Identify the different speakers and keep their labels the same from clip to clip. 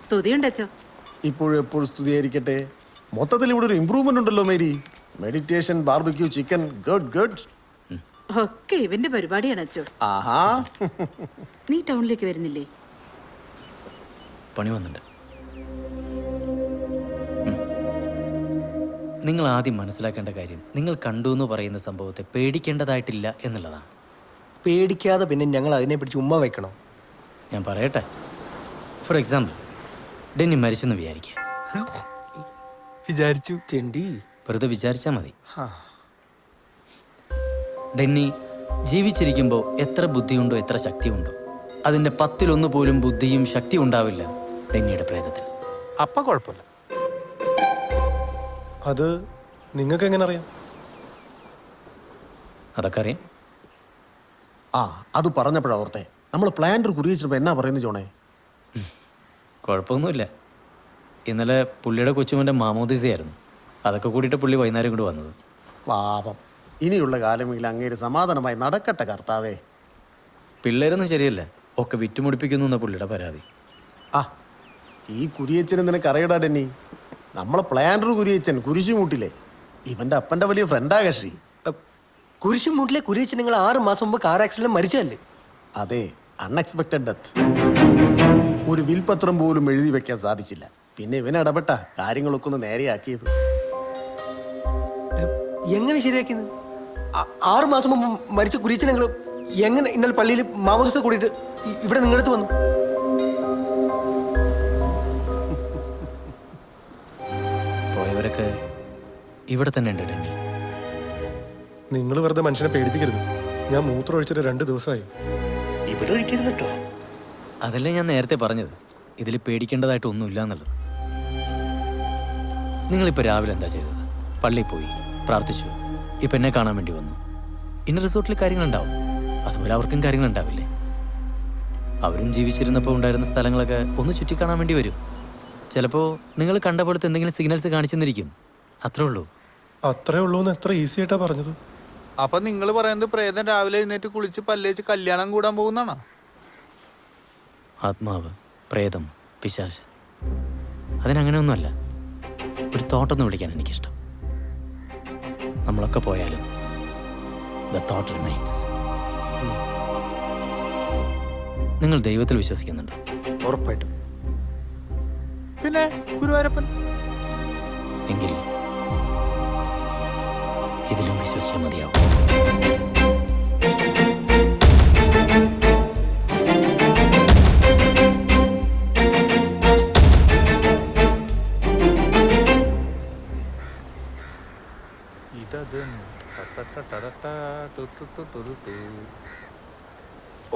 Speaker 1: സ്തുതിയുണ്ടച്ചോ.
Speaker 2: ഇപ്പോഴും എപ്പോഴും സ്തുതിയായിരിക്കട്ടെ. മൊത്തത്തിൽ ഇവിടെ ഒരു ഇമ്പ്രൂവ്മെന്റ് ഉണ്ടല്ലോ Mary. Meditation, barbecue chicken, good good.
Speaker 1: ഒക്കെ ഇവന്റെ പരിപാടിയാണ് അച്ചോ.
Speaker 2: ആഹാ.
Speaker 1: നീ ടൗണിലേക്ക് വരുന്നില്ലേ?
Speaker 3: പണി വന്നിട്ടുണ്ട്. നിങ്ങൾ ആദ്യം മനസ്സിലാക്കേണ്ട കാര്യം, നിങ്ങൾ കണ്ടു എന്ന് പറയുന്ന സംഭവത്തെ പേടിക്കേണ്ടതായിട്ടില്ല എന്നുള്ളതാണ്.
Speaker 4: പേടിക്കാതെ പിന്നെ ഞങ്ങൾ അതിനെ പിടിച്ച് ഉമ്മ വെക്കണം.
Speaker 3: ഞാൻ പറയട്ടെ, ഫോർ എക്സാമ്പിൾ, ഡെന്നി മരിച്ചെന്ന് വിചാരിക്കുക.
Speaker 4: വിചാരിച്ചു ചെണ്ടി
Speaker 3: വെറുതെ വിചാരിച്ചാൽ മതി. ഡെന്നി ജീവിച്ചിരിക്കുമ്പോൾ എത്ര ബുദ്ധിയുണ്ടോ എത്ര ശക്തിയുണ്ടോ അതിൻ്റെ 10-1 പോലും ബുദ്ധിയും ശക്തിയും ഉണ്ടാവില്ല ഡെന്നിയുടെ പ്രേതത്തിൽ.
Speaker 5: അപ്പ കുഴപ്പമില്ല.
Speaker 6: അത് നിങ്ങൾക്ക് എങ്ങനെ അറിയാം?
Speaker 3: അതൊക്കെ അറിയാം.
Speaker 2: ആ, അത് പറഞ്ഞപ്പോഴാ ഓർത്തെ, നമ്മൾ പ്ലാന്റ് കുറിയിച്ചപ്പോൾ എന്നാ പറയുന്നത് ജോണേ?
Speaker 3: കുഴപ്പമൊന്നുമില്ല. ഇന്നലെ പുള്ളിയുടെ കൊച്ചുമൻ്റെ മാമോദിസയായിരുന്നു. അതൊക്കെ കൂടിയിട്ട് പുള്ളി വൈകുന്നേരം കൊണ്ട് വന്നത്.
Speaker 2: പാപം. ഇനിയുള്ള കാലമെങ്കിൽ അങ്ങേര് സമാധാനമായി നടക്കട്ടെ കർത്താവേ.
Speaker 3: പിള്ളേരൊന്നും ശരിയല്ല, ഒക്കെ വിറ്റുമുടിപ്പിക്കുന്നു എന്ന പുള്ളിയുടെ പരാതി.
Speaker 2: ആ, ഈ കുരിയച്ചന് നിനക്ക് അറിയടാ ഡെന്നി. നമ്മളെ പ്ലാന്റർ കുരിയച്ചൻ കുരിശുമൂട്ടിലെ ഇവന്റെ അപ്പന്റെ വലിയ ഫ്രണ്ടാ കക്ഷി.
Speaker 4: കുരിശുമൂട്ടിലെ കുരിയച്ചൻ നിങ്ങൾ 6 മാസം മുമ്പ് കാർ ആക്സിഡന്റ് മരിച്ചല്ലേ?
Speaker 2: അതെ, അൺഎക്സ്പെക്ടഡ് ഡെത്ത്. ഒരു വിൽപത്രം പോലും എഴുതി വെക്കാൻ സാധിച്ചില്ല. പിന്നെ ഇവൻ ഇടപെട്ട കാര്യങ്ങളൊക്കെ ഒന്ന് നേരെയാക്കിയത്.
Speaker 4: എങ്ങനെ ശരിയാക്കിയത്? 6 മാസം മുമ്പ് മരിച്ച കുരിയച്ചൻ നിങ്ങൾ എങ്ങനെ ഇന്നലെ പള്ളിയിൽ മാമോദിസ കൂടിയിട്ട് ഇവിടെ നിങ്ങളുടെ അടുത്ത് വന്നു?
Speaker 3: പോയവരൊക്കെ ഇവിടെ തന്നെ ഉണ്ട് ഡെന്നി.
Speaker 6: നിങ്ങൾ വെറുതെ മനുഷ്യനെ പേടിപ്പിക്കരുത്. ഞാൻ മൂത്രം ഒഴിച്ചിട്ട് 2 ദിവസമായി.
Speaker 4: ഇവിടെ ഒഴിക്കരുത് കേട്ടോ.
Speaker 3: അതല്ലേ ഞാൻ നേരത്തെ പറഞ്ഞത്, ഇതിൽ പേടിക്കേണ്ടതായിട്ടൊന്നുമില്ല എന്നുള്ളത്. നിങ്ങളിപ്പോൾ രാവിലെ എന്താ ചെയ്തത്? പള്ളിയിൽ പോയി പ്രാർത്ഥിച്ചു, ഇപ്പം എന്നെ കാണാൻ വേണ്ടി വന്നു. ഇന്ന റിസോർട്ടിൽ കാര്യങ്ങളുണ്ടാവും, അതുപോലെ അവർക്കും കാര്യങ്ങളുണ്ടാവില്ലേ? അവരും ജീവിച്ചിരുന്നപ്പോൾ ഉണ്ടായിരുന്ന സ്ഥലങ്ങളൊക്കെ ഒന്ന് ചുറ്റിക്കാണാൻ വേണ്ടി വരും. ചിലപ്പോൾ നിങ്ങൾ കണ്ട പോലത്തെ എന്തെങ്കിലും സിഗ്നൽസ് കാണിച്ചെന്നിരിക്കും. അത്രേ ഉള്ളൂ.
Speaker 6: അത്രേ ഉള്ളൂ എന്ന് എത്ര ഈസി ആയിട്ടാ പറഞ്ഞത്.
Speaker 5: അപ്പൊ നിങ്ങൾ പറയുന്നത് പ്രേതം രാവിലെ എഴുന്നേറ്റ് കുളിച്ച് പല്ലേച്ച് കല്യാണം കൂടാൻ പോകുന്നാണോ?
Speaker 3: ആത്മാവ്, പ്രേതം, പിശാച്, അതിനങ്ങനെയൊന്നുമല്ല. ഒരു തോട്ടൊന്ന് വിളിക്കാൻ എനിക്കിഷ്ടം. നമ്മളൊക്കെ പോയാലും ദ തോട്ട് റിമൈൻസ്. നിങ്ങൾ ദൈവത്തിൽ വിശ്വസിക്കുന്നുണ്ടോ?
Speaker 4: ഉറപ്പായിട്ടും.
Speaker 5: പിന്നെ ഗുരുവായൂരപ്പൻ.
Speaker 3: എങ്കിൽ ഇതിലും വിശ്വസിച്ചാൽ മതിയാവും.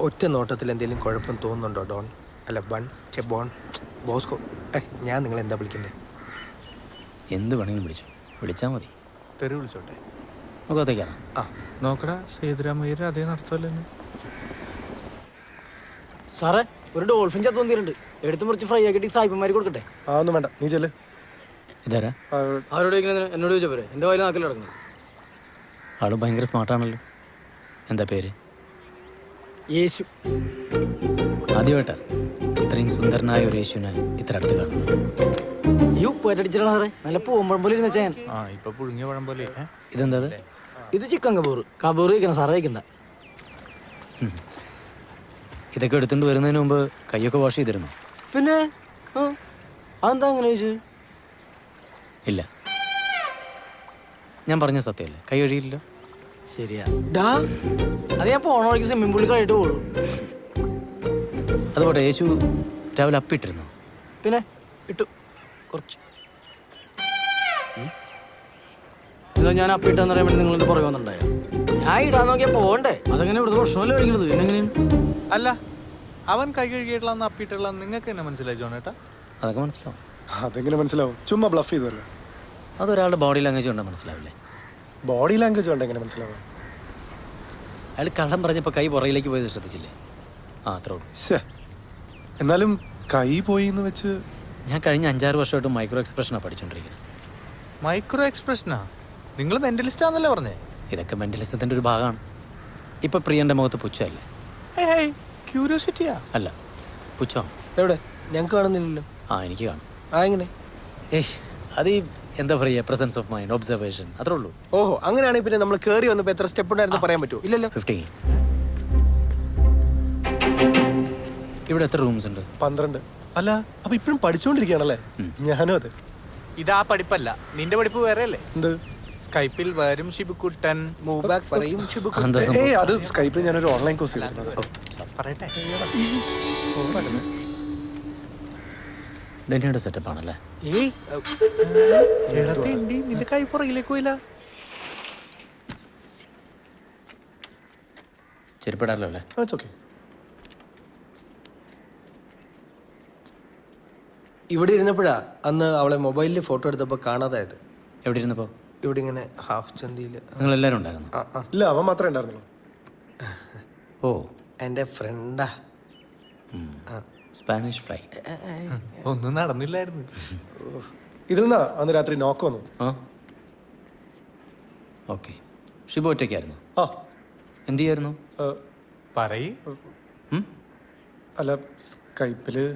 Speaker 4: ഒറ്റ നോട്ടത്തിൽ എന്തെങ്കിലും കുഴപ്പം തോന്നുന്നുണ്ടോ ഡോൺ? അല്ല ബോൺ ബോസ്കോ. ഞാൻ നിങ്ങൾ എന്താ വിളിക്കണ്ടേ?
Speaker 3: എന്ത് വേണമെങ്കിലും വിളിച്ചാൽ മതി.
Speaker 5: തെറി വിളിച്ചോട്ടെ.
Speaker 3: മുഖത്തേക്കാണ്.
Speaker 4: ആ
Speaker 5: നോക്കടാ, സേതുരാമയ്യർ അതേ നടത്തല്ലേ.
Speaker 7: സാറേ, ഒരു ഡോൾഫിൻ ചത്തു വന്നിട്ടുണ്ട്. എടുത്ത് മുറിച്ച് ഫ്രൈ ആക്കിയിട്ട് സായിപ്പന്മാർക്ക് കൊടുക്കട്ടെ?
Speaker 6: ആ, ഒന്നും വേണ്ട, നീ ചെല്ല്.
Speaker 3: ഇതാരാ?
Speaker 7: അവരോട് എന്നോട് ചോദിച്ചാൽ പോരെ? എൻ്റെ വായിൽ നാക്കിൽ കിടക്കുന്നു.
Speaker 3: ആള് ഭയങ്കര സ്മാർട്ടാണല്ലോ. എന്താ പേര്?
Speaker 7: യേശു.
Speaker 3: ആദ്യമായിട്ടാ ഇത്രയും സുന്ദരനായ ഒരു യേശുവിനെ ഇത്ര അടുത്ത് കാണുന്നത്.
Speaker 7: ഈ ഉപ്പേറ്റടിച്ചിട്ടാണ് സാറേ, നല്ല പൂമ്പഴം പോലെ ഇരുന്ന ഞാൻ.
Speaker 5: ആ, ഇപ്പൊ പുഴുങ്ങിയ പഴം പോലെ.
Speaker 3: ഇതെന്താ?
Speaker 7: ഇത് ചിക്കൻ കബൂർ കഴിക്കണം സാറേ, കഴിക്കണ്ട.
Speaker 3: ഇതൊക്കെ എടുത്തുകൊണ്ട് വരുന്നതിന് മുമ്പ് കൈയൊക്കെ വാഷ് ചെയ്തിരുന്നു?
Speaker 7: പിന്നെ അതെന്താ അങ്ങനെ ചോദിച്ചു?
Speaker 3: ഇല്ല, ഞാൻ പറഞ്ഞ സത്യമല്ലേ, കൈ കഴുകിയില്ലല്ലോ.
Speaker 7: ശരിയാ. അത് ഞാൻ പോണ വഴിക്ക് സ്വിമ്മിംഗ് പൂളിൽ കഴിയിട്ട് പോകുള്ളൂ.
Speaker 3: അതുപോലെ യേശു രാവിലെ അപ്പിട്ടിരുന്നു?
Speaker 7: പിന്നെ ഇട്ടു കുറച്ച്. ഇതാ ഞാൻ അപ്പിട്ടെന്ന് പറയാൻ വേണ്ടി നിങ്ങളുടെ പുറകെ വന്നിട്ടുണ്ടായോ? ഞാൻ ഇടാൻ നോക്കിയാൽ പോകണ്ടേ? അതങ്ങനെ ഇവിടുത്തെ പ്രശ്നമല്ലേ കഴിക്കണത്? പിന്നെങ്ങനെയാണ്?
Speaker 5: അല്ല, അവൻ കൈ കഴുകിയിട്ടുള്ള അപ്പിട്ടുള്ള നിങ്ങൾക്ക് എന്നെ മനസ്സിലായി ജോണേട്ടാ?
Speaker 3: അതൊക്കെ മനസ്സിലാവും.
Speaker 6: അതെങ്ങനെ മനസ്സിലാവും? ചുമ്മാ ബ്ലഫ് ചെയ്തല്ലോ.
Speaker 3: അതൊരാളുടെ ബോഡി ലാംഗ്വേജ് കൊണ്ടാൽ മനസ്സിലാവില്ലേ?
Speaker 6: ബോഡി ലാംഗ്വേജ് കൊണ്ട് എങ്ങനെ മനസ്സിലാവും?
Speaker 3: അയാൾ കള്ളം പറഞ്ഞപ്പോൾ കൈ പുറകിലേക്ക് പോയത് ശ്രദ്ധിച്ചില്ലേ? ആ, അത്രേ ഉള്ളൂ.
Speaker 6: എന്നാലും കൈ പോയി എന്ന് വെച്ച്.
Speaker 3: ഞാൻ കഴിഞ്ഞ 5-6 വർഷമായിട്ട് മൈക്രോ എക്സ്പ്രഷനാണ് പഠിച്ചുകൊണ്ടിരിക്കുന്നത്.
Speaker 5: മൈക്രോ എക്സ്പ്രഷനാ? നിങ്ങൾ മെന്റലിസ്റ്റ് ആണെന്നല്ലേ പറഞ്ഞേ?
Speaker 3: ഇതൊക്കെ മെന്റലിസത്തിൻ്റെ ഒരു ഭാഗമാണ്. ഇപ്പൊ പ്രിയന്റെ മുഖത്ത് പുച്ഛമല്ലേ?
Speaker 5: ക്യൂരിയോസിറ്റിയാ?
Speaker 3: അല്ല, പുച്ഛം.
Speaker 4: എവിടെ? ഞങ്ങൾക്ക് കാണുന്നില്ലല്ലോ.
Speaker 3: ആ എനിക്ക് കാണും.
Speaker 4: എങ്ങനെ?
Speaker 3: ഏയ് അത് ഈ എന്താ പറയുക, പ്രസൻസ് ഓഫ് മൈൻഡ്, ഒബ്സർവേഷൻ, അത്രേ ഉള്ളൂ.
Speaker 4: ഓഹോ, അങ്ങനെയാണെങ്കിൽ പിന്നെ നമ്മൾ കയറി വന്നപ്പോൾ എത്ര സ്റ്റെപ്പ് ഉണ്ടായിരുന്നു പറയാൻ പറ്റുമോ? ഇല്ലല്ലോ.
Speaker 3: 15. ഇവിടെ എത്ര റൂംസ് ഉണ്ട്?
Speaker 6: 12. അല്ല, അപ്പൊ ഇപ്പഴും പഠിച്ചുകൊണ്ടിരിക്കുകയാണല്ലേ? ഞാനും അതെ.
Speaker 5: ഇതാ പഠിപ്പല്ല, നിന്റെ പഠിപ്പ് വേറെ അല്ലേ?
Speaker 6: എന്ത്?
Speaker 5: സ്കൈപ്പിൽ വരും ഷിബുക്കുട്ടൻ.
Speaker 4: മൂവ് ബാക്ക് പറയും ഷിബു.
Speaker 3: എന്താ സംഭവം?
Speaker 6: ഏയ്, അത് സ്കൈപ്പിൽ ഞാനൊരു ഓൺലൈൻ കോഴ്സ് ചെയ്തിരുന്നത്.
Speaker 3: ഓ, sorry.
Speaker 5: പറയട്ടെ.
Speaker 3: ഡെന്നിയുടെ സെറ്റപ്പ് ആണല്ലേ?
Speaker 4: ഏയ്
Speaker 5: നിന്റെ കൈ പുറകിലേക്ക് പോയില്ല.
Speaker 3: ചെരുപ്പിടാലോ അല്ലേ?
Speaker 6: ഓക്കെ.
Speaker 4: ഇവിടെ ഇരുന്നപ്പോഴാ അന്ന് അവളെ മൊബൈലിൽ ഫോട്ടോ എടുത്തപ്പോൾ കാണാതായത്.
Speaker 3: എവിടെ ഇരുന്നപ്പോൾ?
Speaker 4: ഇവിടെ ഇങ്ങനെ ഹാഫ് ചന്തിയിൽ.
Speaker 3: നിങ്ങളെല്ലാവരും ഉണ്ടായിരുന്നു?
Speaker 6: ഇല്ല, അവൻ മാത്രമേ ഉണ്ടായിരുന്നുള്ളൂ.
Speaker 3: ഓ,
Speaker 4: എൻ്റെ ഫ്രണ്ടാ.
Speaker 3: Spanish fly.
Speaker 5: ഒന്നും നടന്നില്ലായിരുന്നു.
Speaker 6: ഇതിൽ നിന്നാ അന്ന് രാത്രി നോക്ക് വന്നു.
Speaker 3: ആ, ഓക്കെ. ഷിബു ഒറ്റയ്ക്കായിരുന്നു?
Speaker 6: ആ,
Speaker 3: എന്ത് ചെയ്യായിരുന്നു?
Speaker 5: പറയ്.
Speaker 6: അല്ല, സ്കൈപ്പില്.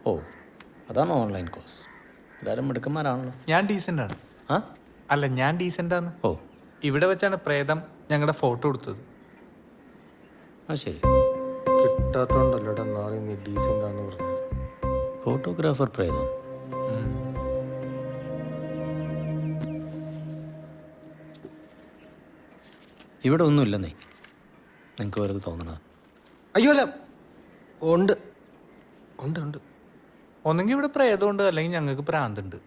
Speaker 3: ഓ, അതാണ് ഓൺലൈൻ കോഴ്സ്. എല്ലാവരും മിടുക്കന്മാരാണല്ലോ.
Speaker 5: ഞാൻ ഡീസൻ്റ് ആണ്.
Speaker 3: ആ,
Speaker 5: അല്ല, ഞാൻ ഡീസൻ്റ് ആണ്.
Speaker 3: ഓ,
Speaker 5: ഇവിടെ വെച്ചാണ് പ്രേതം ഞങ്ങളുടെ ഫോട്ടോ എടുത്തത്.
Speaker 3: ആ ശരി.
Speaker 4: കിട്ടാത്തോണ്ടല്ലോടാ നാളെ നീ ഡീസൻ്റ് ആണെന്ന് പറഞ്ഞു.
Speaker 3: ഫോട്ടോഗ്രാഫർ പ്രേതം. ഇവിടെ ഒന്നുമില്ലെന്നേ, നിങ്ങൾക്ക് വെറുതെ തോന്നണത്.
Speaker 4: അയ്യോ അല്ല, ഉണ്ട് ഉണ്ട് ഉണ്ട്.
Speaker 5: ഒന്നെങ്കിൽ ഇവിടെ പ്രേതമുണ്ട്, അല്ലെങ്കിൽ ഞങ്ങൾക്ക് പ്രാന്തുണ്ട്.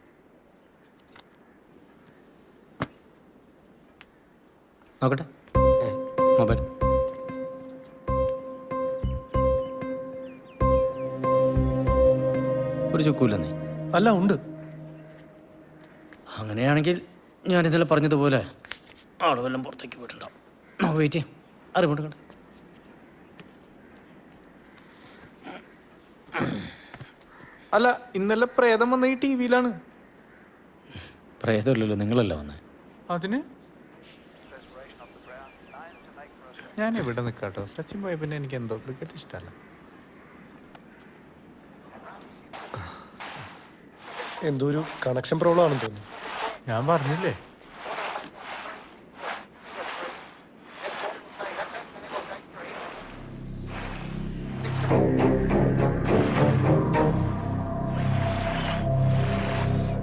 Speaker 3: നോക്കട്ടെ മൊബൈൽ. ഒരു ചുക്കൂല്ലെന്നേ.
Speaker 6: അല്ല, ഉണ്ട്.
Speaker 3: അങ്ങനെയാണെങ്കിൽ ഞാൻ ഇന്നലെ പറഞ്ഞതുപോലെ ആള് വല്ലതും പുറത്തേക്ക് പോയിട്ടുണ്ടാവും. വെയിറ്റ് ചെയ്യാം. അറിവുണ്ട് കണ്ടത്.
Speaker 5: അല്ല, ഇന്നലെ പ്രേതം വന്ന ഈ TV-യിലാണ്.
Speaker 3: പ്രേതമില്ലല്ലോ, നിങ്ങളല്ല വന്നേ.
Speaker 5: അതിന് ഞാൻ ഇവിടെ നിൽക്കാട്ടോ. സച്ചിൻ പോയ പിന്നെ എനിക്ക് എന്തോ ക്രിക്കറ്റ് ഇഷ്ടമല്ല.
Speaker 6: എന്തോ ഒരു കണക്ഷൻ പ്രോബ്ലം ആണെന്ന് തോന്നുന്നു.
Speaker 5: ഞാൻ പറഞ്ഞില്ലേ.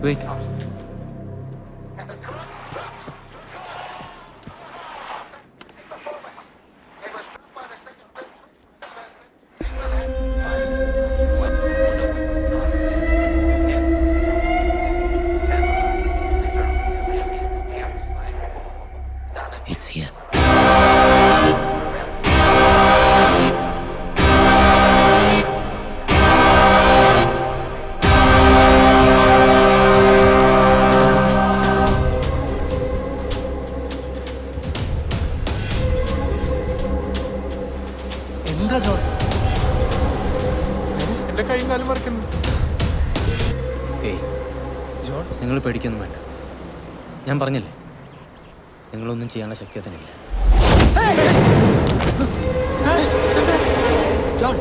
Speaker 3: വെയിറ്റ്. It's here.
Speaker 6: എന്താ ജോൺ?
Speaker 5: എന്റെ കൈയും കാലും മറിക്കുന്നു.
Speaker 3: ഏയ്,
Speaker 6: ജോൺ,
Speaker 3: നിങ്ങൾ പേടിക്കൊന്നും വേണ്ട. ഞാൻ പറഞ്ഞില്ലേ, നിങ്ങളൊന്നും ചെയ്യാനുള്ള ശക്തി അതിനില്ല.
Speaker 4: ജോൺ